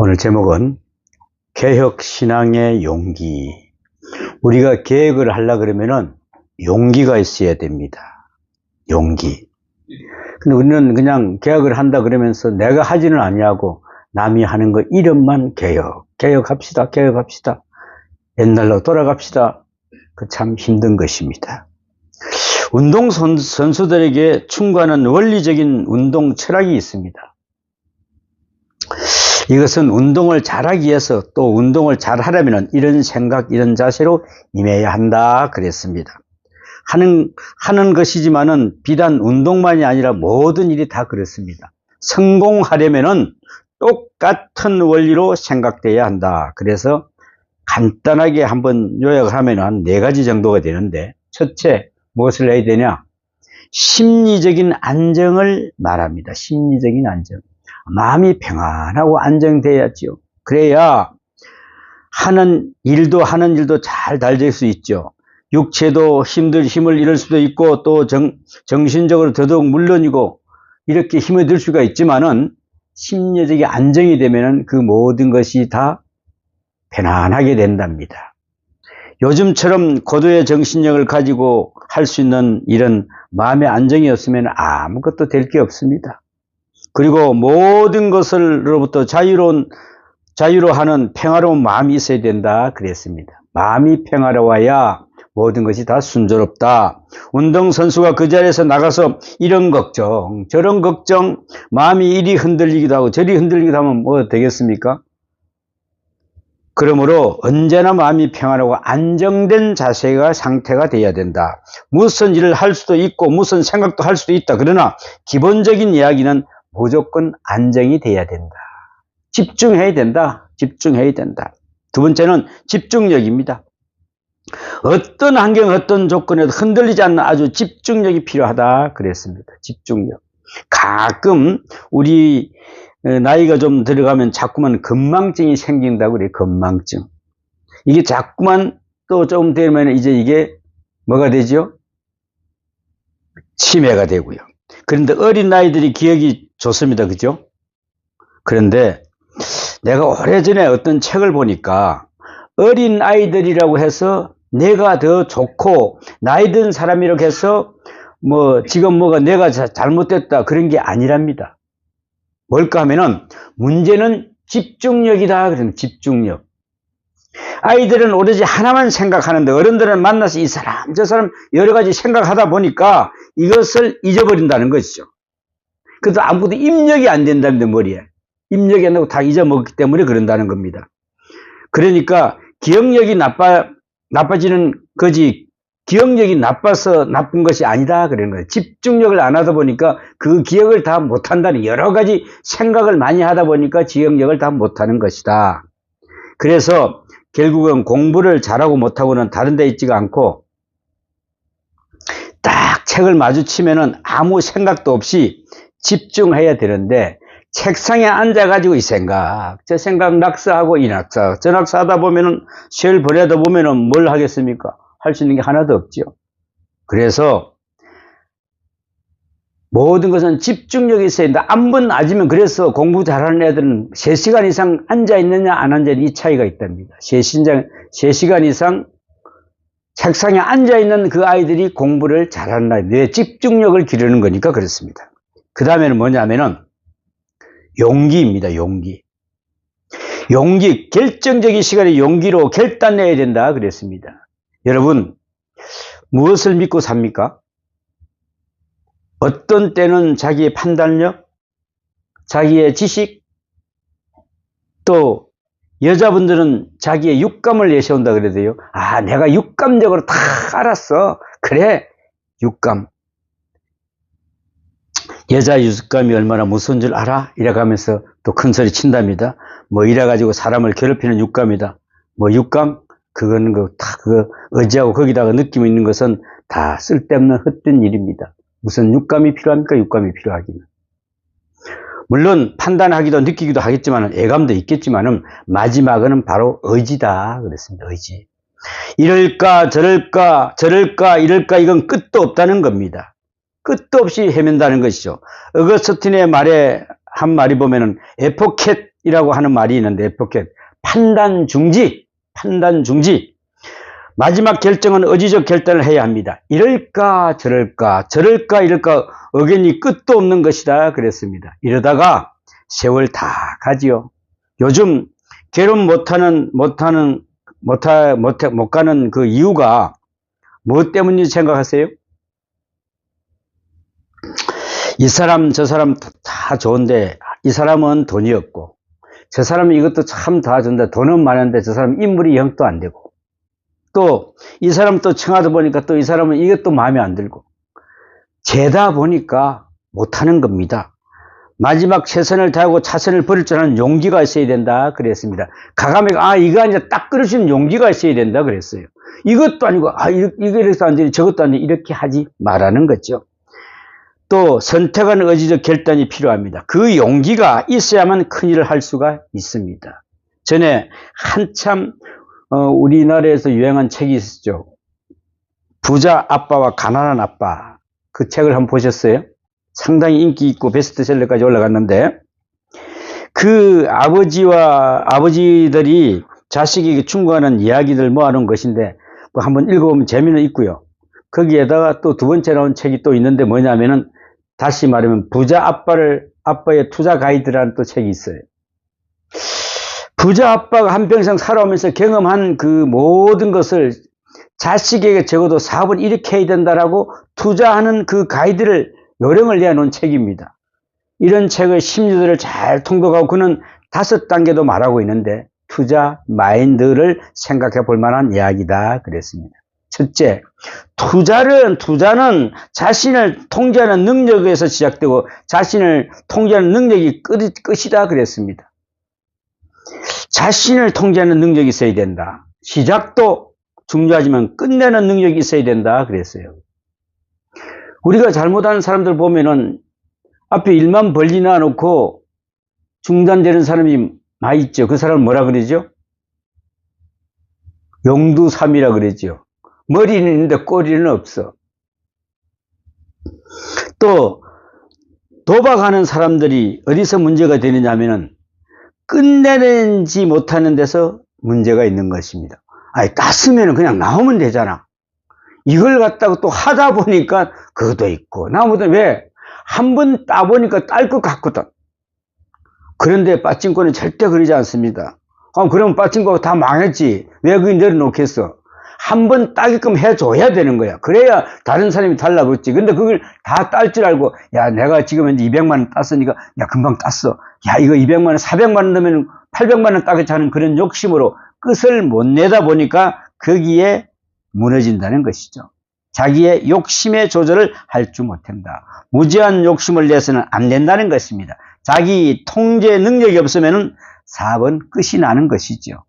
오늘 제목은 개혁신앙의 용기. 우리가 계획을 하려고 그러면은 용기가 있어야 됩니다. 용기. 근데 우리는 그냥 개혁을 한다 그러면서 내가 하지는 아니하고 남이 하는 거 이름만 개혁합시다. 옛날로 돌아갑시다. 그 참 힘든 것입니다. 운동선수들에게 충고하는 원리적인 운동 철학이 있습니다. 이것은 운동을 잘하기 위해서 또 운동을 잘하려면 이런 생각, 이런 자세로 임해야 한다 그랬습니다. 하는 것이지만은 비단 운동만이 아니라 모든 일이 다 그렇습니다. 성공하려면은 똑같은 원리로 생각돼야 한다. 그래서 간단하게 한번 요약을 하면 한 4가지 정도가 되는데, 첫째, 무엇을 해야 되냐? 심리적인 안정을 말합니다. 심리적인 안정. 마음이 평안하고 안정돼야죠. 그래야 하는 일도 잘 잘 될 수 있죠. 육체도 힘을 잃을 수도 있고 또 정신적으로 더더욱 물론이고 이렇게 힘이 들 수가 있지만은 심리적인 안정이 되면은 그 모든 것이 다 편안하게 된답니다. 요즘처럼 고도의 정신력을 가지고 할 수 있는 이런 마음의 안정이 없으면 아무것도 될 게 없습니다. 그리고 모든 것으로부터 자유로하는 평화로운 마음이 있어야 된다 그랬습니다. 마음이 평화로워야 모든 것이 다 순조롭다. 운동선수가 그 자리에서 나가서 이런 걱정 저런 걱정, 마음이 이리 흔들리기도 하고 저리 흔들리기도 하면 뭐 되겠습니까? 그러므로 언제나 마음이 평화로워 안정된 상태가 돼야 된다. 무슨 일을 할 수도 있고 무슨 생각도 할 수도 있다. 그러나 기본적인 이야기는 무조건 안정이 돼야 된다. 집중해야 된다. 두 번째는 집중력입니다. 어떤 환경, 어떤 조건에도 흔들리지 않는 아주 집중력이 필요하다 그랬습니다. 집중력. 가끔 우리 나이가 좀 들어가면 자꾸만 건망증이 생긴다고 그래요. 건망증. 이게 자꾸만 또 좀 되면 이제 이게 뭐가 되죠? 치매가 되고요. 그런데 어린 아이들이 기억이 좋습니다. 그죠? 그런데 내가 오래전에 어떤 책을 보니까 어린 아이들이라고 해서 내가 더 좋고 나이 든 사람이라고 해서 지금 내가 잘못됐다 그런 게 아니랍니다. 뭘까 하면은 문제는 집중력이다. 그런 집중력. 아이들은 오로지 하나만 생각하는데 어른들은 만나서 이 사람 저 사람 여러 가지 생각하다 보니까 이것을 잊어버린다는 것이죠. 그래서 아무것도 입력이 안 된다는데 머리에. 입력이 안 되고 다 잊어먹기 때문에 그런다는 겁니다. 그러니까 기억력이 나빠지는 거지 기억력이 나빠서 나쁜 것이 아니다 그러는 거예요. 집중력을 안 하다 보니까 그 기억을 다 못한다는 여러 가지 생각을 많이 하다 보니까 기억력을 다 못하는 것이다. 그래서 결국은 공부를 잘하고 못하고는 다른 데 있지가 않고 딱 책을 마주치면은 아무 생각도 없이 집중해야 되는데 책상에 앉아가지고 이 생각, 저 생각 낙서하고 이 낙서, 저 낙서하다 보면은 시를 보내다 보면은 뭘 하겠습니까? 할 수 있는 게 하나도 없죠. 그래서 모든 것은 집중력이 있어야 된다. 한 번 앉으면 그래서 공부 잘하는 애들은 3시간 이상 앉아있느냐 안 앉아있느냐 이 차이가 있답니다. 3시간 이상 책상에 앉아있는 그 아이들이 공부를 잘하는 아이들, 뇌 집중력을 기르는 거니까 그렇습니다. 그 다음에는 뭐냐면은 용기입니다. 용기, 결정적인 시간에 용기로 결단해야 된다 그랬습니다. 여러분, 무엇을 믿고 삽니까? 어떤 때는 자기의 판단력, 자기의 지식, 또 여자분들은 자기의 육감을 내세운다 그래도요. 내가 육감적으로 다 알았어. 그래, 육감. 여자 육감이 얼마나 무서운 줄 알아? 이래가면서 또 큰 소리 친답니다. 이래가지고 사람을 괴롭히는 육감이다. 육감? 그거는 그거 의지하고 거기다가 느낌 있는 것은 다 쓸데없는 헛된 일입니다. 무슨 육감이 필요합니까? 육감이 필요하기는. 물론 판단하기도 느끼기도 하겠지만 애감도 있겠지만은 마지막은 바로 의지다 그랬습니다. 의지. 이럴까 저럴까 이럴까 이건 끝도 없다는 겁니다. 끝도 없이 헤맨다는 것이죠. 어거스틴의 한 말이 보면은 에포켓 포켓이라고 하는 말이 있는데, 포켓. 판단 중지. 마지막 결정은 의지적 결단을 해야 합니다. 이럴까 저럴까 이럴까 의견이 끝도 없는 것이다 그랬습니다. 이러다가 세월 다 가지요. 요즘 결혼 못 가는 그 이유가 무엇 때문인지 생각하세요? 이 사람 저 사람 다 좋은데 이 사람은 돈이 없고, 저 사람은 이것도 참 다 좋은데 돈은 많은데 저 사람은 인물이 영도 안 되고, 또 이 사람 또 청하다 보니까 또 이 사람은 이것도 마음에 안 들고, 재다 보니까 못하는 겁니다. 마지막 최선을 다하고 차선을 버릴 줄 아는 용기가 있어야 된다 그랬습니다. 가감이가 이거 아니라 딱 끊을 수 있는 용기가 있어야 된다 그랬어요. 이것도 아니고 이거 이래서 안 되니 저것도 안 되니 이렇게 하지 말라는 거죠. 또 선택하는 의지적 결단이 필요합니다. 그 용기가 있어야만 큰일을 할 수가 있습니다. 전에 한참 우리나라에서 유행한 책이 있었죠. 부자 아빠와 가난한 아빠. 그 책을 한번 보셨어요? 상당히 인기 있고 베스트셀러까지 올라갔는데, 그 아버지들이 자식에게 충고하는 이야기들 모아놓은 것인데, 한번 읽어보면 재미는 있고요. 거기에다가 또 두 번째 나온 책이 또 있는데 뭐냐면은, 다시 말하면 부자 아빠의 투자 가이드라는 또 책이 있어요. 부자 아빠가 한평생 살아오면서 경험한 그 모든 것을 자식에게 적어도 사업을 이렇게 해야 된다라고 투자하는 그 가이드를 요령을 내놓은 책입니다. 이런 책의 심리들을 잘 통독하고 그는 5단계도 말하고 있는데, 투자 마인드를 생각해 볼 만한 이야기다 그랬습니다. 첫째, 투자는 자신을 통제하는 능력에서 시작되고 자신을 통제하는 능력이 끝이다 그랬습니다. 자신을 통제하는 능력이 있어야 된다. 시작도 중요하지만 끝내는 능력이 있어야 된다 그랬어요. 우리가 잘못하는 사람들 보면은 앞에 일만 벌리나 놓고 중단되는 사람이 많이 있죠. 그 사람은 뭐라 그러죠? 용두삼이라 그러죠. 머리는 있는데 꼬리는 없어. 또 도박하는 사람들이 어디서 문제가 되느냐 하면은 끝내지 못하는 데서 문제가 있는 것입니다. 땄으면 그냥 나오면 되잖아. 이걸 갖다가 또 하다 보니까 그것도 있고, 나무도 왜? 한 번 따보니까 딸 것 같거든. 그런데 빠찡코는 절대 그러지 않습니다. 그러면 빠찡코가 다 망했지. 왜 그걸 내려놓겠어? 한 번 따게끔 해줘야 되는 거야. 그래야 다른 사람이 달라붙지. 근데 그걸 다 딸 줄 알고, 야, 내가 지금 현재 200만 원 땄으니까, 야, 금방 땄어. 야, 이거 200만 원, 400만 원 넣으면 800만 원 따겠지 하는 그런 욕심으로 끝을 못 내다 보니까 거기에 무너진다는 것이죠. 자기의 욕심의 조절을 할 줄 못한다. 무제한 욕심을 내서는 안 된다는 것입니다. 자기 통제 능력이 없으면 사업은 끝이 나는 것이죠.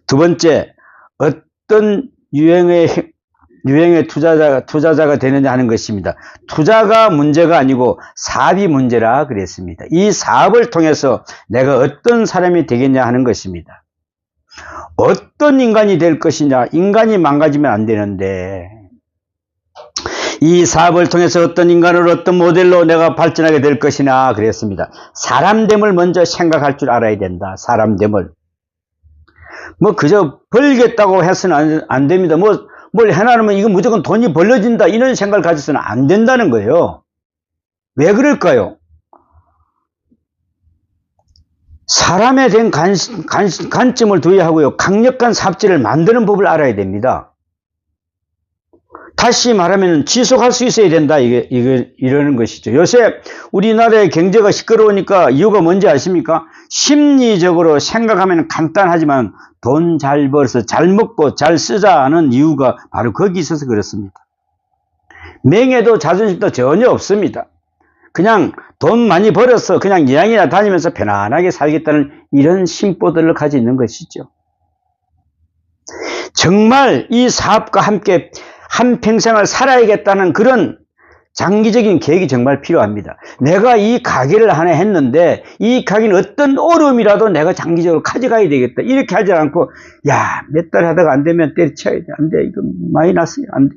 두 번째, 어떤 유형의 투자자가 되느냐 하는 것입니다. 투자가 문제가 아니고 사업이 문제라 그랬습니다. 이 사업을 통해서 내가 어떤 사람이 되겠냐 하는 것입니다. 어떤 인간이 될 것이냐. 인간이 망가지면 안 되는데, 이 사업을 통해서 어떤 인간으로 어떤 모델로 내가 발전하게 될 것이냐 그랬습니다. 사람됨을 먼저 생각할 줄 알아야 된다. 사람됨을. 그저 벌겠다고 해서는 안 됩니다. 뭘 해놔놓으면 이거 무조건 돈이 벌어진다. 이런 생각을 가져서는 안 된다는 거예요. 왜 그럴까요? 사람에 대한 관점을 두어야 하고요. 강력한 사업체를 만드는 법을 알아야 됩니다. 다시 말하면 지속할 수 있어야 된다. 이러는 것이죠. 요새 우리나라의 경제가 시끄러우니까 이유가 뭔지 아십니까? 심리적으로 생각하면 간단하지만 돈 잘 벌어서 잘 먹고 잘 쓰자는 이유가 바로 거기 있어서 그렇습니다. 명예도 자존심도 전혀 없습니다. 그냥 돈 많이 벌어서 그냥 여행이나 다니면서 편안하게 살겠다는 이런 심보들을 가지고 있는 것이죠. 정말 이 사업과 함께 한평생을 살아야겠다는 그런 장기적인 계획이 정말 필요합니다. 내가 이 가게를 하나 했는데 이 가게는 어떤 어려움이라도 내가 장기적으로 가져가야 되겠다. 이렇게 하지 않고, 야, 몇 달 하다가 안 되면 때려쳐야 돼. 안 돼. 이거 마이너스야. 안 돼.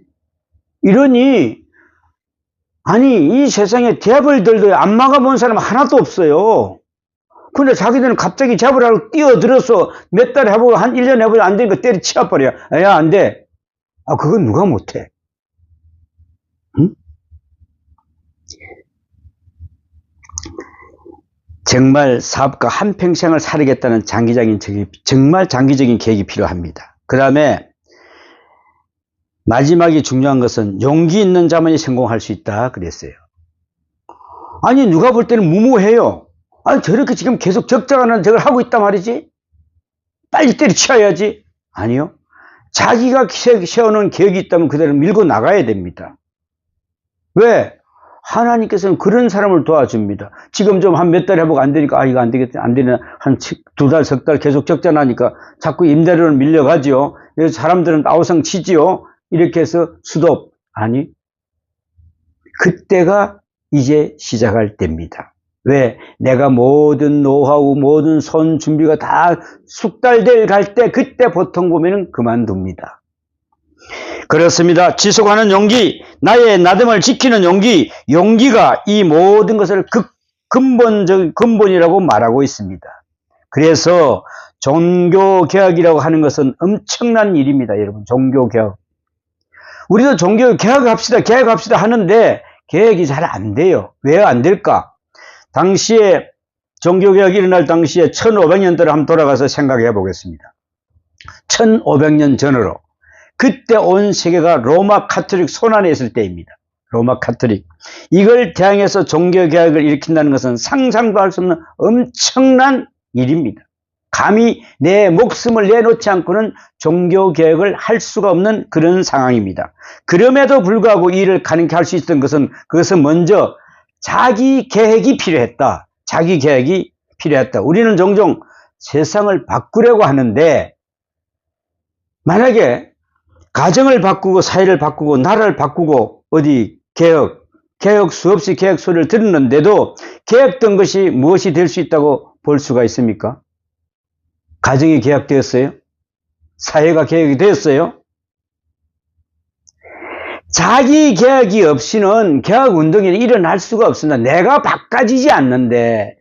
이러니, 아니, 이 세상에 대벌들도 안 막아본 사람 하나도 없어요. 근데 자기들은 갑자기 잡으라고 뛰어들어서 몇 달 해보고 한 1년 해보고 안 되니까 때려치워버려. 야, 안 돼. 아, 그건 누가 못해. 응? 정말 사업가 한평생을 살겠다는 정말 장기적인 계획이 필요합니다. 그 다음에 마지막에 중요한 것은 용기 있는 자만이 성공할 수 있다 그랬어요. 아니 누가 볼 때는 무모해요. 아니 저렇게 지금 계속 적자가는 저걸 하고 있단 말이지. 빨리 때려치워야지. 아니요. 자기가 세워놓은 계획이 있다면 그대로 밀고 나가야 됩니다. 왜? 하나님께서는 그런 사람을 도와줍니다. 지금 좀 한 몇 달 해보고 안 되니까, 아, 이거 안 되겠다. 안 되면 한 2달, 석 달 계속 적자 나니까 자꾸 임대료를 밀려가지요. 그래서 사람들은 아우성 치지요. 이렇게 해서 수도, 아니. 그때가 이제 시작할 때입니다. 왜? 내가 모든 노하우, 모든 손 준비가 다 숙달될 갈 때, 그때 보통 보면은 그만둡니다. 그렇습니다. 지속하는 용기, 나의 나됨을 지키는 용기, 용기가 이 모든 것을 근본이라고 말하고 있습니다. 그래서 종교개혁이라고 하는 것은 엄청난 일입니다. 여러분, 종교개혁. 우리도 개혁합시다 하는데 개혁이 잘 안 돼요. 왜 안 될까? 당시에 종교개혁이 일어날 당시에 1500년대로 한번 돌아가서 생각해 보겠습니다. 1500년 전으로. 그때 온 세계가 로마 카톨릭 손안에 있을 때입니다. 로마 카톨릭. 이걸 대항해서 종교개혁을 일으킨다는 것은 상상도 할 수 없는 엄청난 일입니다. 감히 내 목숨을 내놓지 않고는 종교개혁을 할 수가 없는 그런 상황입니다. 그럼에도 불구하고 이 일을 가능케 할 수 있었던 것은 그것은 먼저 자기 계획이 필요했다. 자기 계획이 필요했다. 우리는 종종 세상을 바꾸려고 하는데 만약에 가정을 바꾸고 사회를 바꾸고 나라를 바꾸고 어디 개혁 수없이 개혁 소리를 들었는데도 개혁된 것이 무엇이 될 수 있다고 볼 수가 있습니까? 가정이 개혁되었어요? 사회가 개혁이 되었어요? 자기 개혁이 없이는 개혁 운동이 일어날 수가 없습니다. 내가 바꿔지지 않는데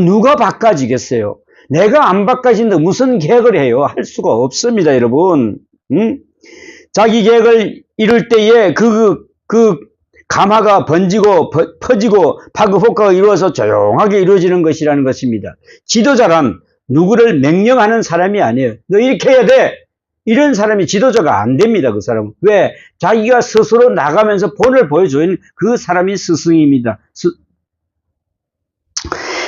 누가 바꿔지겠어요? 내가 안 바꿔진다 무슨 개혁을 해요? 할 수가 없습니다, 여러분. 응? 자기 계획을 이룰 때에 그 감화가 번지고 퍼지고 파급 효과가 이루어서 조용하게 이루어지는 것이라는 것입니다. 지도자란 누구를 명령하는 사람이 아니에요. 너 이렇게 해야 돼. 이런 사람이 지도자가 안 됩니다. 그 사람은. 왜? 자기가 스스로 나가면서 본을 보여주는 그 사람이 스승입니다.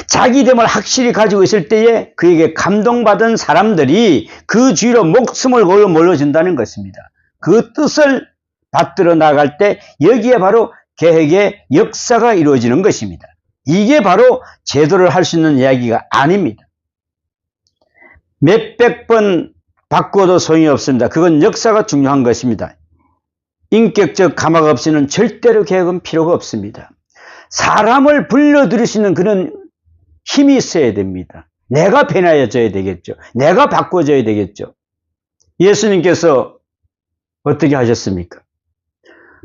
자기됨을 확실히 가지고 있을 때에 그에게 감동받은 사람들이 그 주위로 목숨을 걸고 몰려준다는 것입니다. 그 뜻을 받들어 나갈 때 여기에 바로 개혁의 역사가 이루어지는 것입니다. 이게 바로 제도를 할 수 있는 이야기가 아닙니다. 몇백 번 바꿔도 소용이 없습니다. 그건 역사가 중요한 것입니다. 인격적 감화가 없이는 절대로 개혁은 필요가 없습니다. 사람을 불러들일 수 있는 그런 힘이 있어야 됩니다. 내가 변화해져야 되겠죠. 내가 바꿔져야 되겠죠. 예수님께서 어떻게 하셨습니까?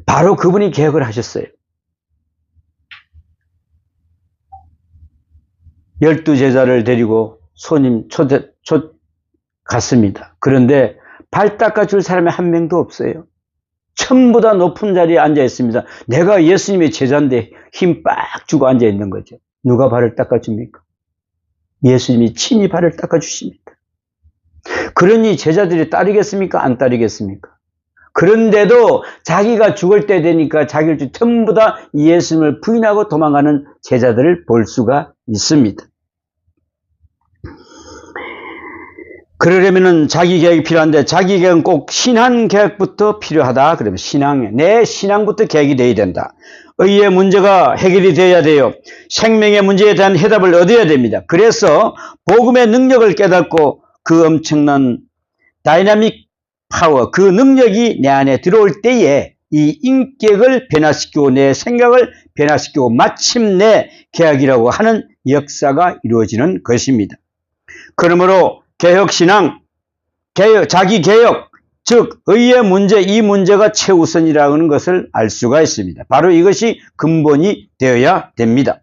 바로 그분이 개혁을 하셨어요. 12제자를 데리고 손님 갔습니다. 그런데 발 닦아줄 사람이 한 명도 없어요. 전부 다 높은 자리에 앉아 있습니다. 내가 예수님의 제자인데 힘 빡 주고 앉아 있는 거죠. 누가 발을 닦아줍니까? 예수님이 친히 발을 닦아주십니다. 그러니 제자들이 따르겠습니까? 안 따르겠습니까? 그런데도 자기가 죽을 때 되니까 자기를 전부 다 예수님을 부인하고 도망가는 제자들을 볼 수가 있습니다. 그러려면은 자기 개혁이 필요한데 자기 개혁은 꼭 신앙 개혁부터 필요하다. 그러면 내 신앙부터 개혁이 되어야 된다. 의의 문제가 해결이 되어야 돼요. 생명의 문제에 대한 해답을 얻어야 됩니다. 그래서 복음의 능력을 깨닫고 그 엄청난 다이나믹 파워, 그 능력이 내 안에 들어올 때에 이 인격을 변화시키고 내 생각을 변화시키고 마침내 개혁이라고 하는 역사가 이루어지는 것입니다. 그러므로 개혁신앙, 자기개혁, 즉 의의 문제, 이 문제가 최우선이라는 것을 알 수가 있습니다. 바로 이것이 근본이 되어야 됩니다.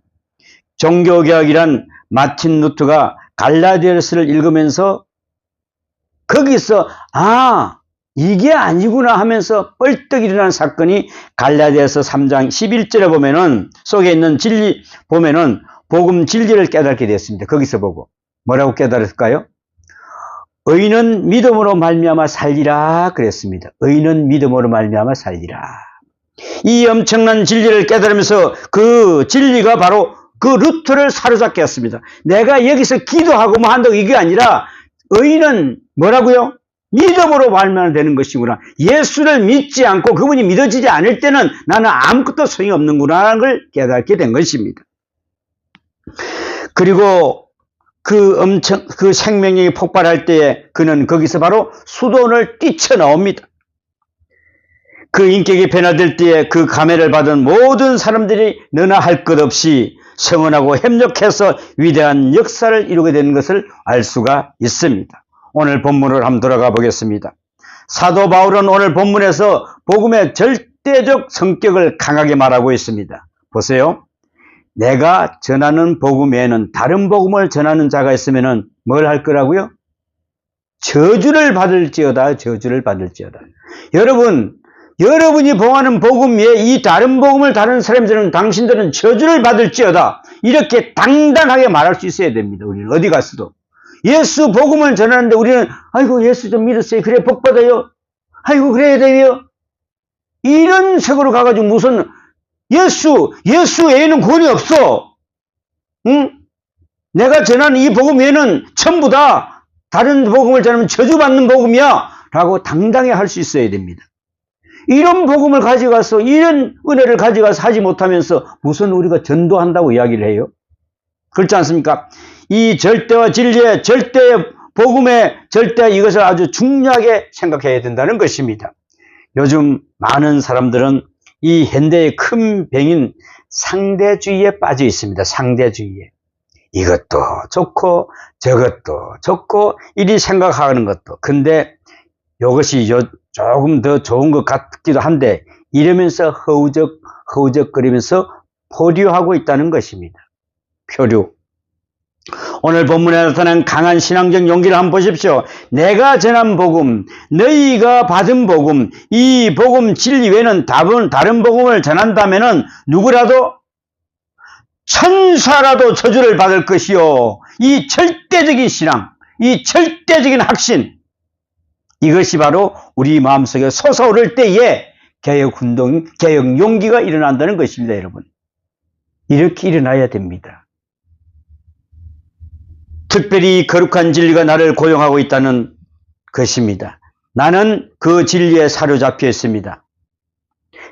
종교개혁이란 마틴 루터가 갈라디아서를 읽으면서 거기서 이게 아니구나 하면서 뻘떡 일어난 사건이 갈라디아서 3장 11절에 보면은 속에 있는 진리 보면은 복음 진리를 깨닫게 됐습니다. 거기서 보고 뭐라고 깨달았을까요? 의인은 믿음으로 말미암아 살리라 그랬습니다. 의인은 믿음으로 말미암아 살리라. 이 엄청난 진리를 깨달으면서 그 진리가 바로 그 루터를 사로잡게 했습니다. 내가 여기서 기도하고 뭐 한다고 이게 아니라 의인은 뭐라고요? 믿음으로 말미암아 되는 것이구나. 예수를 믿지 않고 그분이 믿어지지 않을 때는 나는 아무것도 소용이 없는구나라는 걸 깨닫게 된 것입니다. 그리고 그 생명력이 폭발할 때에 그는 거기서 바로 수도원을 뛰쳐나옵니다. 그 인격이 변화될 때에 그 감회를 받은 모든 사람들이 너나 할 것 없이 성원하고 협력해서 위대한 역사를 이루게 되는 것을 알 수가 있습니다. 오늘 본문을 한번 돌아가 보겠습니다. 사도 바울은 오늘 본문에서 복음의 절대적 성격을 강하게 말하고 있습니다. 보세요. 내가 전하는 복음 외에는 다른 복음을 전하는 자가 있으면 뭘 할 거라고요? 저주를 받을지어다. 저주를 받을지어다. 여러분이 봉하는 복음 외에 이 다른 복음을 다른 사람들은 당신들은 저주를 받을지어다. 이렇게 당당하게 말할 수 있어야 됩니다. 우리는 어디 갔어도. 예수 복음을 전하는데 우리는 아이고 예수 좀 믿었어요. 그래 복 받아요. 아이고 그래야 돼요. 이런 식으로 가가지고 무슨 예수 외에는 구원이 없어. 응? 내가 전하는 이 복음 외에는 전부 다 다른 복음을 전하면 저주받는 복음이야. 라고 당당히 할 수 있어야 됩니다. 이런 복음을 가져가서 이런 은혜를 가져가서 하지 못하면서 무슨 우리가 전도한다고 이야기를 해요? 그렇지 않습니까? 이 절대와 진리의 절대의 복음의 절대 이것을 아주 중요하게 생각해야 된다는 것입니다. 요즘 많은 사람들은 이 현대의 큰 병인 상대주의에 빠져 있습니다. 상대주의에. 이것도 좋고 저것도 좋고 이리 생각하는 것도. 근데 이것이 조금 더 좋은 것 같기도 한데 이러면서 허우적거리면서 포류하고 있다는 것입니다. 표류. 오늘 본문에 나타난 강한 신앙적 용기를 한번 보십시오. 내가 전한 복음, 너희가 받은 복음, 이 복음 진리 외에는 다른 복음을 전한다면은 누구라도 천사라도 저주를 받을 것이요. 이 절대적인 신앙, 이 절대적인 확신, 이것이 바로 우리 마음속에 솟아오를 때에 개혁운동, 개혁 용기가 일어난다는 것입니다, 여러분. 이렇게 일어나야 됩니다. 특별히 거룩한 진리가 나를 고용하고 있다는 것입니다. 나는 그 진리에 사로잡혀 있습니다.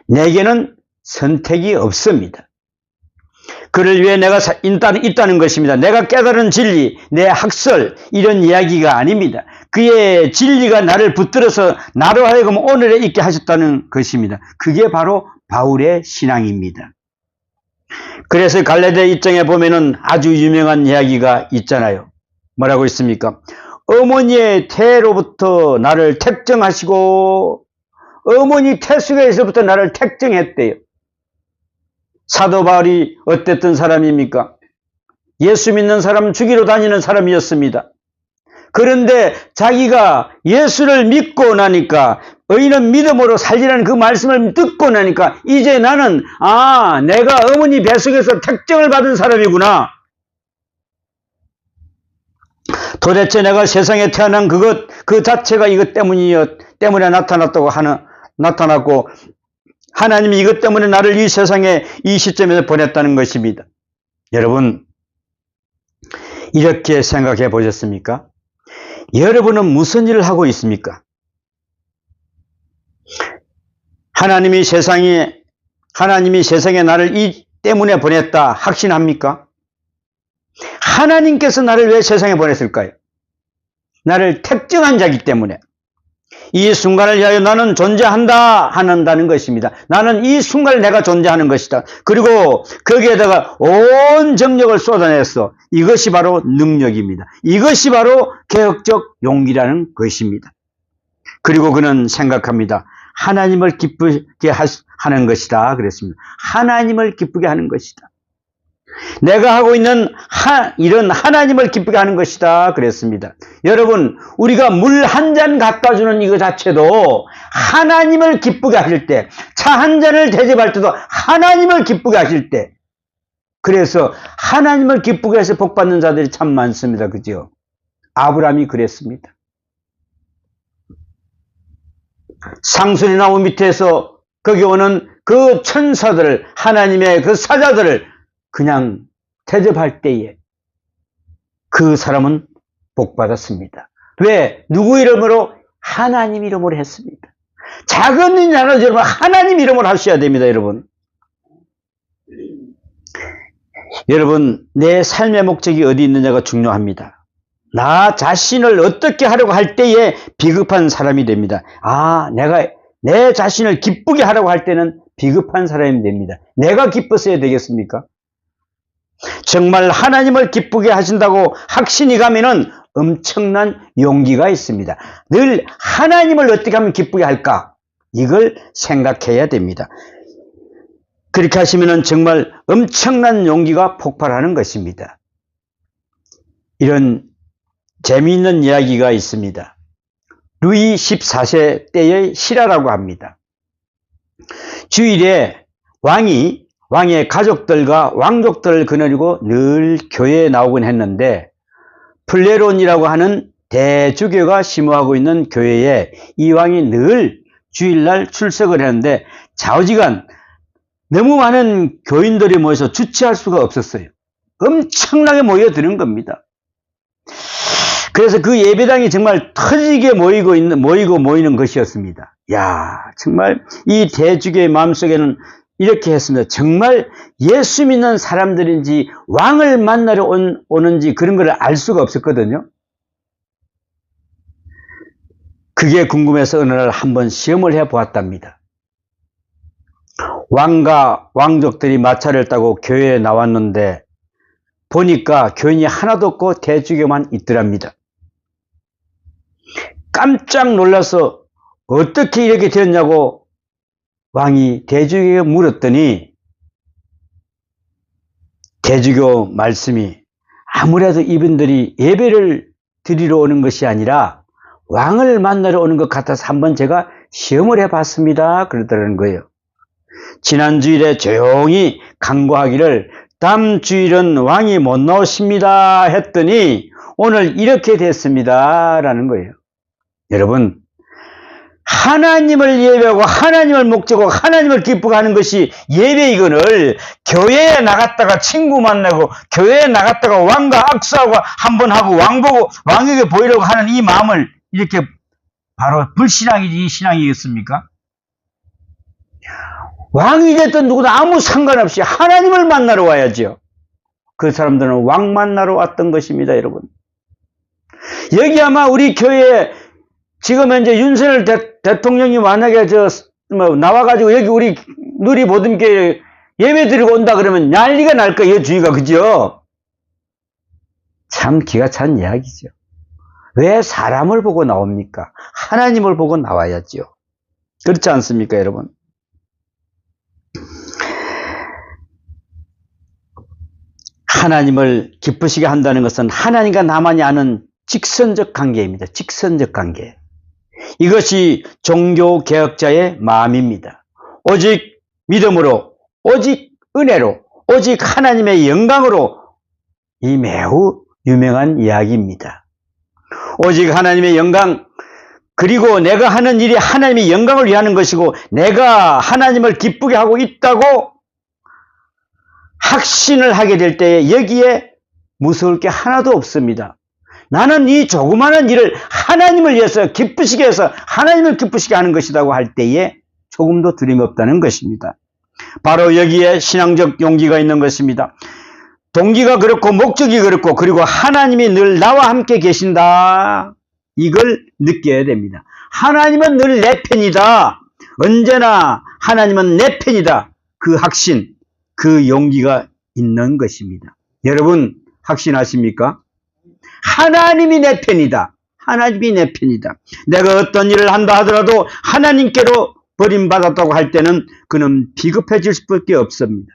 내게는 선택이 없습니다. 그를 위해 내가 있다는 것입니다. 내가 깨달은 진리, 내 학설 이런 이야기가 아닙니다. 그의 진리가 나를 붙들어서 나로 하여금 오늘에 있게 하셨다는 것입니다. 그게 바로 바울의 신앙입니다. 그래서 갈라디아 1장에 보면은 아주 유명한 이야기가 있잖아요. 뭐라고 있습니까? 어머니의 태로부터 나를 택정하시고 어머니 태 속에서부터 나를 택정했대요. 사도 바울이 어땠던 사람입니까? 예수 믿는 사람 죽이러 다니는 사람이었습니다. 그런데 자기가 예수를 믿고 나니까 의인은 믿음으로 살리라는 그 말씀을 듣고 나니까 이제 나는 내가 어머니 뱃속에서 택정을 받은 사람이구나. 도대체 내가 세상에 태어난 그 자체가 이것 때문에 나타났고 하나님이 이것 때문에 나를 이 세상에 이 시점에서 보냈다는 것입니다. 여러분, 이렇게 생각해 보셨습니까? 여러분은 무슨 일을 하고 있습니까? 하나님이 세상에 나를 이 때문에 보냈다 확신합니까? 하나님께서 나를 왜 세상에 보냈을까요? 나를 택정한 자이기 때문에. 이 순간을 위하여 나는 존재한다 한다는 것입니다. 나는 이 순간을 내가 존재하는 것이다. 그리고 거기에다가 온 정력을 쏟아냈어. 이것이 바로 능력입니다. 이것이 바로 개혁적 용기라는 것입니다. 그리고 그는 생각합니다. 하나님을 기쁘게 하는 것이다 그랬습니다. 하나님을 기쁘게 하는 것이다. 내가 하고 있는 이런 하나님을 기쁘게 하는 것이다 그랬습니다. 여러분, 우리가 물 한 잔 갖다 주는 이거 자체도 하나님을 기쁘게 하실 때, 차 한 잔을 대접할 때도 하나님을 기쁘게 하실 때, 그래서 하나님을 기쁘게 해서 복 받는 자들이 참 많습니다. 그죠? 아브라함이 그랬습니다. 상수리 나무 밑에서 거기 오는 그 천사들을, 하나님의 그 사자들을 그냥 대접할 때에 그 사람은 복 받았습니다. 왜? 누구 이름으로? 하나님 이름으로 했습니다. 작은 일 하나 여러분 하나님 이름으로 하셔야 됩니다. 여러분, 내 삶의 목적이 어디 있느냐가 중요합니다. 나 자신을 어떻게 하려고 할 때에 비급한 사람이 됩니다. 내가 내 자신을 기쁘게 하려고 할 때는 비급한 사람이 됩니다. 내가 기뻤어야 되겠습니까? 정말 하나님을 기쁘게 하신다고 확신이 가면은 엄청난 용기가 있습니다. 늘 하나님을 어떻게 하면 기쁘게 할까? 이걸 생각해야 됩니다. 그렇게 하시면은 정말 엄청난 용기가 폭발하는 것입니다. 이런 재미있는 이야기가 있습니다. 루이 14세 때의 실화라고 합니다. 주일에 왕의 가족들과 왕족들을 거느리고 늘 교회에 나오곤 했는데, 플레론이라고 하는 대주교가 심호하고 있는 교회에 이 왕이 늘 주일날 출석을 했는데, 좌우지간 너무 많은 교인들이 모여서 주체할 수가 없었어요. 엄청나게 모여드는 겁니다. 그래서 그 예배당이 정말 터지게 모이는 것이었습니다. 정말 이 대주교의 마음속에는 이렇게 했습니다. 정말 예수 믿는 사람들인지 왕을 만나러 오는지 그런 걸 알 수가 없었거든요. 그게 궁금해서 어느 날 한번 시험을 해보았답니다. 왕과 왕족들이 마차를 타고 교회에 나왔는데 보니까 교인이 하나도 없고 대주교만 있더랍니다. 깜짝 놀라서 어떻게 이렇게 되었냐고 왕이 대주교에게 물었더니, 대주교 말씀이 아무래도 이분들이 예배를 드리러 오는 것이 아니라 왕을 만나러 오는 것 같아서 한번 제가 시험을 해봤습니다. 그러더라는 거예요. 지난 주일에 조용히 간구하기를 다음 주일은 왕이 못 나오십니다 했더니 오늘 이렇게 됐습니다 라는 거예요. 여러분, 하나님을 예배하고 하나님을 목적하고 하나님을 기쁘게 하는 것이 예배이거늘, 교회에 나갔다가 친구 만나고 교회에 나갔다가 왕과 악수하고 한번 하고 왕 보고 왕에게 보이려고 하는 이 마음을 이렇게 바로 불신앙이지 신앙이겠습니까? 왕이 됐든 누구도 아무 상관없이 하나님을 만나러 와야죠. 그 사람들은 왕 만나러 왔던 것입니다. 여러분, 여기 아마 우리 교회에 지금 현재 윤석열 대통령이 만약에 나와가지고 여기 우리 누리보듬교회 예배 드리고 온다 그러면 난리가 날 거예요, 주위가. 그죠? 참 기가 찬 이야기죠. 왜 사람을 보고 나옵니까? 하나님을 보고 나와야죠. 그렇지 않습니까, 여러분? 하나님을 기쁘시게 한다는 것은 하나님과 나만이 아는 직선적 관계입니다. 직선적 관계. 이것이 종교개혁자의 마음입니다. 오직 믿음으로, 오직 은혜로, 오직 하나님의 영광으로, 이 매우 유명한 이야기입니다. 오직 하나님의 영광, 그리고 내가 하는 일이 하나님의 영광을 위하는 것이고 내가 하나님을 기쁘게 하고 있다고 확신을 하게 될 때에 여기에 무서울 게 하나도 없습니다. 나는 이 조그마한 일을 하나님을 위해서 기쁘시게 해서 하나님을 기쁘시게 하는 것이라고 할 때에 조금도 두려움이 없다는 것입니다. 바로 여기에 신앙적 용기가 있는 것입니다. 동기가 그렇고 목적이 그렇고 그리고 하나님이 늘 나와 함께 계신다. 이걸 느껴야 됩니다. 하나님은 늘 내 편이다. 언제나 하나님은 내 편이다. 그 확신, 그 용기가 있는 것입니다. 여러분 확신하십니까? 하나님이 내 편이다. 하나님이 내 편이다. 내가 어떤 일을 한다 하더라도 하나님께로 버림받았다고 할 때는 그는 비급해질 수밖에 없습니다.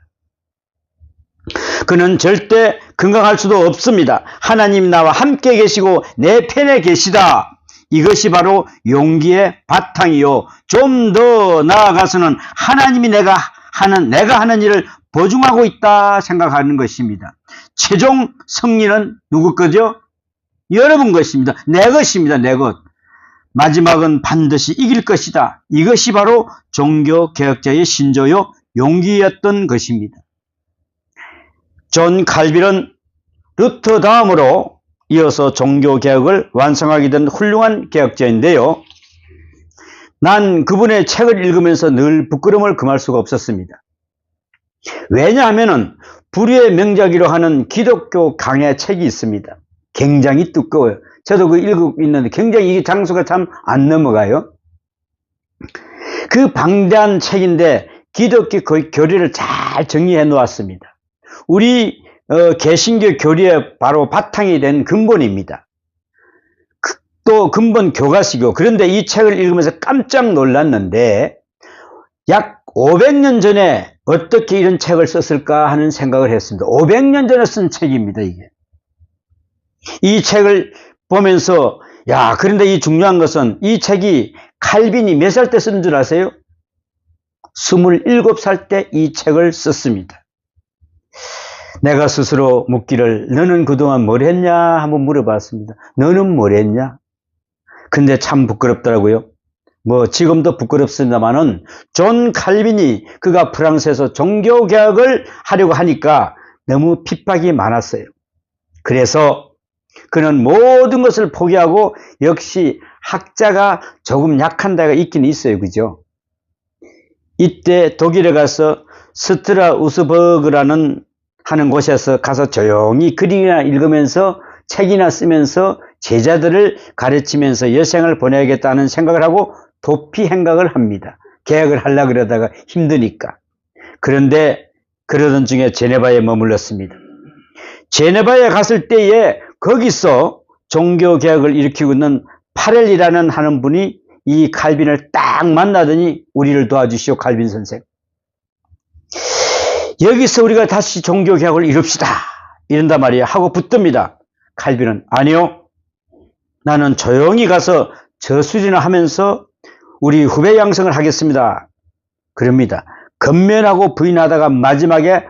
그는 절대 건강할 수도 없습니다. 하나님 나와 함께 계시고 내 편에 계시다. 이것이 바로 용기의 바탕이요. 좀 더 나아가서는 하나님이 내가 하는 일을 보증하고 있다 생각하는 것입니다. 최종 승리는 누구 거죠? 여러분 것입니다. 내 것입니다. 내 것. 마지막은 반드시 이길 것이다. 이것이 바로 종교개혁자의 신조요 용기였던 것입니다. 존 칼빈은 루터 다음으로 이어서 종교개혁을 완성하게 된 훌륭한 개혁자인데요. 난 그분의 책을 읽으면서 늘 부끄러움을 금할 수가 없었습니다. 왜냐하면 불후의 명작이라고 하는 기독교 강해 책이 있습니다. 굉장히 두꺼워요. 저도 그 읽고 있는데 굉장히 이 장수가 참 안 넘어가요. 그 방대한 책인데 기독교 교리를 잘 정리해 놓았습니다. 우리 개신교 교리의 바로 바탕이 된 근본입니다. 또 근본 교과서이고, 그런데 이 책을 읽으면서 깜짝 놀랐는데 약 500년 전에 어떻게 이런 책을 썼을까 하는 생각을 했습니다. 500년 전에 쓴 책입니다, 이게. 이 책을 보면서 그런데 이 중요한 것은 이 책이 칼빈이 몇 살 때 쓴 줄 아세요? 27살 때 이 책을 썼습니다. 내가 스스로 묻기를 너는 그동안 뭘 했냐 한번 물어봤습니다. 너는 뭘 했냐? 근데 참 부끄럽더라고요. 지금도 부끄럽습니다만은 존 칼빈이 그가 프랑스에서 종교개혁을 하려고 하니까 너무 핍박이 많았어요. 그래서 그는 모든 것을 포기하고, 역시 학자가 조금 약한 데가 있긴 있어요. 그죠? 이때 독일에 가서 스트라우스버그라는 하는 곳에서 가서 조용히 글이나 읽으면서 책이나 쓰면서 제자들을 가르치면서 여생을 보내야겠다는 생각을 하고 도피 행각을 합니다. 개혁을 하려고 그러다가 힘드니까. 그런데 그러던 중에 제네바에 머물렀습니다. 제네바에 갔을 때에 거기서 종교개혁을 일으키고 있는 파렐이라는 하는 분이 이 칼빈을 딱 만나더니 우리를 도와주시오, 칼빈 선생. 여기서 우리가 다시 종교개혁을 이룹시다. 이런단 말이에요. 하고 붙듭니다. 칼빈은 아니요. 나는 조용히 가서 저수지나 하면서 우리 후배 양성을 하겠습니다. 그럽니다. 건면하고 부인하다가 마지막에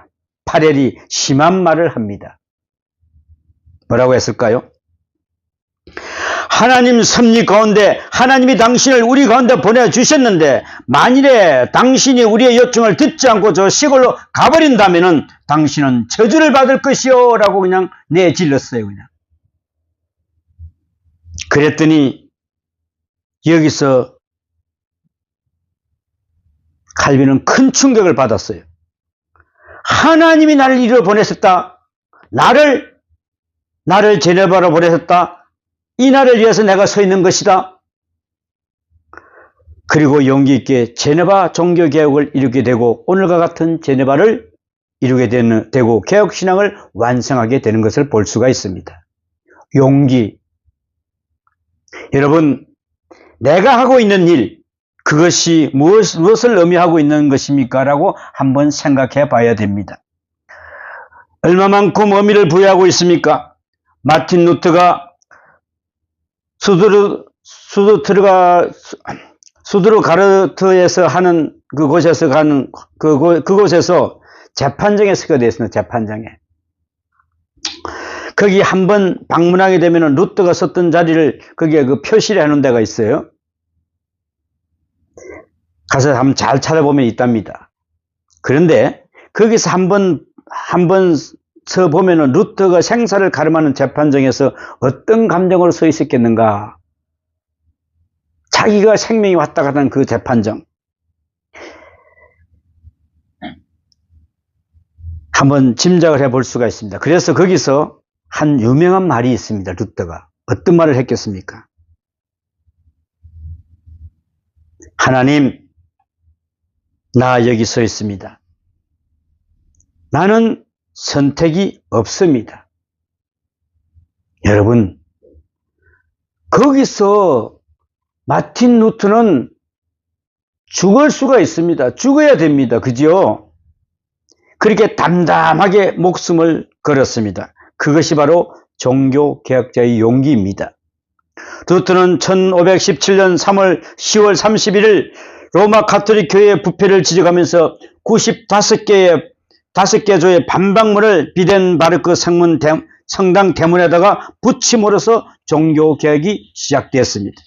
파렐이 심한 말을 합니다. 뭐라고 했을까요? 하나님 섭리 가운데 하나님이 당신을 우리 가운데 보내주셨는데 만일에 당신이 우리의 요청을 듣지 않고 저 시골로 가버린다면 당신은 저주를 받을 것이요 라고 그냥 내질렀어요. 그냥. 그랬더니 여기서 칼빈은 큰 충격을 받았어요. 하나님이 나를 이리로 보내셨다. 나를 제네바로 보내셨다. 이 날을 위해서 내가 서 있는 것이다. 그리고 용기 있게 제네바 종교개혁을 이루게 되고 오늘과 같은 제네바를 이루게 되고 개혁신앙을 완성하게 되는 것을 볼 수가 있습니다. 용기. 여러분, 내가 하고 있는 일, 그것이 무엇을 의미하고 있는 것입니까? 라고 한번 생각해 봐야 됩니다. 얼마만큼 의미를 부여하고 있습니까? 마틴 루터가 수드루가르트에서 하는 그곳에서 가는 그곳에서 재판정에 서게 되었습니다. 재판정에. 거기 한번 방문하게 되면 루터가 섰던 자리를 거기에 그 표시를 해놓은 데가 있어요. 가서 한번 잘 찾아보면 있답니다. 그런데 거기서 한번 서 보면은 루터가 생사를 가름하는 재판정에서 어떤 감정으로 서 있었겠는가? 자기가 생명이 왔다 갔다 하는 그 재판정. 한번 짐작을 해볼 수가 있습니다. 그래서 거기서 한 유명한 말이 있습니다. 루터가. 어떤 말을 했겠습니까? 하나님, 나 여기 서 있습니다. 나는 선택이 없습니다. 여러분, 거기서 마틴 루터는 죽을 수가 있습니다. 죽어야 됩니다. 그죠? 그렇게 담담하게 목숨을 걸었습니다. 그것이 바로 종교개혁자의 용기입니다. 루터는 1517년 10월 31일 로마 가톨릭 교회의 부패를 지적하면서 95개 조의 반박문을 비덴바르크 성당 대문에다가 붙임으로써 종교개혁이 시작되었습니다.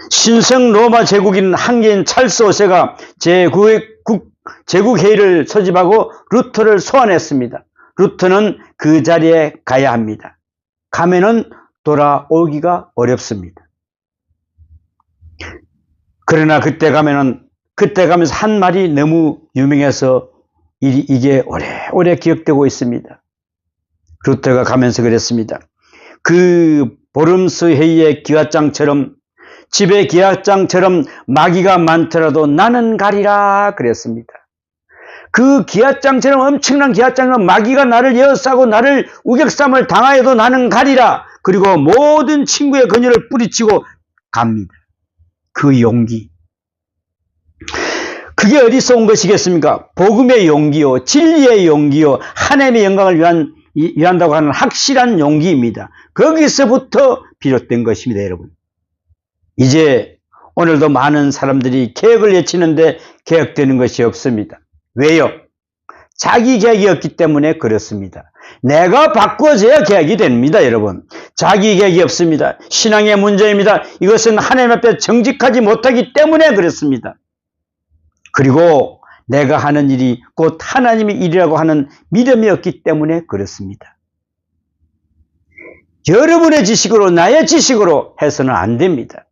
신성 로마 제국인 황제인 찰스 5세가 제국회의를 소집하고 루터를 소환했습니다. 루터는 그 자리에 가야 합니다. 가면은 돌아오기가 어렵습니다. 그러나 그때 가면서 한 말이 너무 유명해서 이게 오래오래 기억되고 있습니다. 루터가 가면서 그랬습니다. 그 보름스 회의의 기와장처럼, 집의 기와장처럼 마귀가 많더라도 나는 가리라 그랬습니다. 그 기와장처럼, 엄청난 기와장처럼 마귀가 나를 에워싸고 나를 우격삼을 당하여도 나는 가리라. 그리고 모든 친구의 그녀를 뿌리치고 갑니다. 그 용기. 그게 어디서 온 것이겠습니까? 복음의 용기요, 진리의 용기요, 하나님의 영광을 위한다고 하는 확실한 용기입니다. 거기서부터 비롯된 것입니다, 여러분. 이제 오늘도 많은 사람들이 개혁을 외치는데 개혁되는 것이 없습니다. 왜요? 자기 개혁이 없기 때문에 그렇습니다. 내가 바꾸어져야 개혁이 됩니다, 여러분. 자기 개혁이 없습니다. 신앙의 문제입니다. 이것은 하나님 앞에 정직하지 못하기 때문에 그렇습니다. 그리고 내가 하는 일이 곧 하나님의 일이라고 하는 믿음이 없기 때문에 그렇습니다. 여러분의 지식으로, 나의 지식으로 해서는 안 됩니다.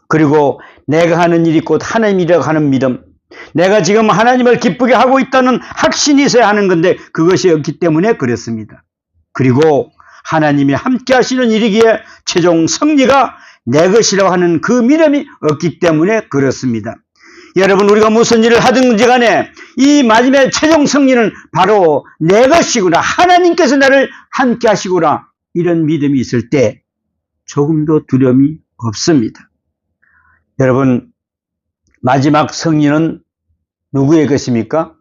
그리고 내가 하는 일이 곧 하나님 일이라고 하는 믿음, 내가 지금 하나님을 기쁘게 하고 있다는 확신이 있어야 하는 건데 그것이 없기 때문에 그렇습니다. 그리고 하나님이 함께 하시는 일이기에 최종 승리가 내 것이라고 하는 그 믿음이 없기 때문에 그렇습니다. 여러분, 우리가 무슨 일을 하든지 간에 이 마지막 최종 승리는 바로 내 것이구나, 하나님께서 나를 함께 하시구나, 이런 믿음이 있을 때 조금도 두려움이 없습니다. 여러분, 마지막 승리는 누구의 것입니까?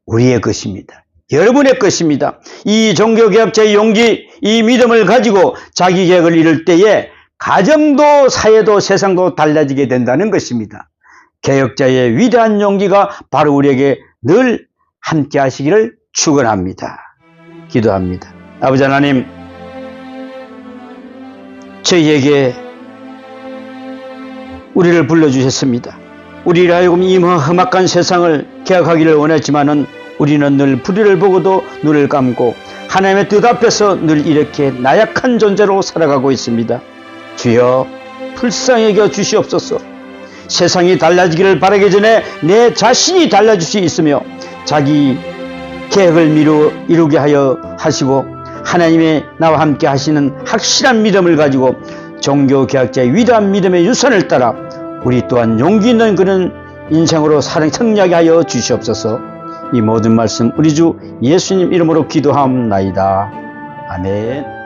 우리의 것입니다. 여러분의 것입니다. 이 종교개혁자의 용기, 이 믿음을 가지고 자기 개혁을 이룰 때에 가정도 사회도 세상도 달라지게 된다는 것입니다. 개혁자의 위대한 용기가 바로 우리에게 늘 함께 하시기를 축원합니다. 기도합니다. 아버지 하나님, 저희에게 우리를 불러주셨습니다. 우리를 하여금 이 험악한 세상을 개혁하기를 원했지만은 우리는 늘 불의를 보고도 눈을 감고 하나님의 뜻 앞에서 늘 이렇게 나약한 존재로 살아가고 있습니다. 주여, 불쌍히 여겨 주시옵소서. 세상이 달라지기를 바라기 전에 내 자신이 달라질 수 있으며 자기 계획을 이루게 하여 하시고 하나님의 나와 함께 하시는 확실한 믿음을 가지고 종교개혁자의 위대한 믿음의 유산을 따라 우리 또한 용기 있는 그런 인생으로 승리하게 하여 주시옵소서. 이 모든 말씀 우리 주 예수님 이름으로 기도하옵나이다. 아멘.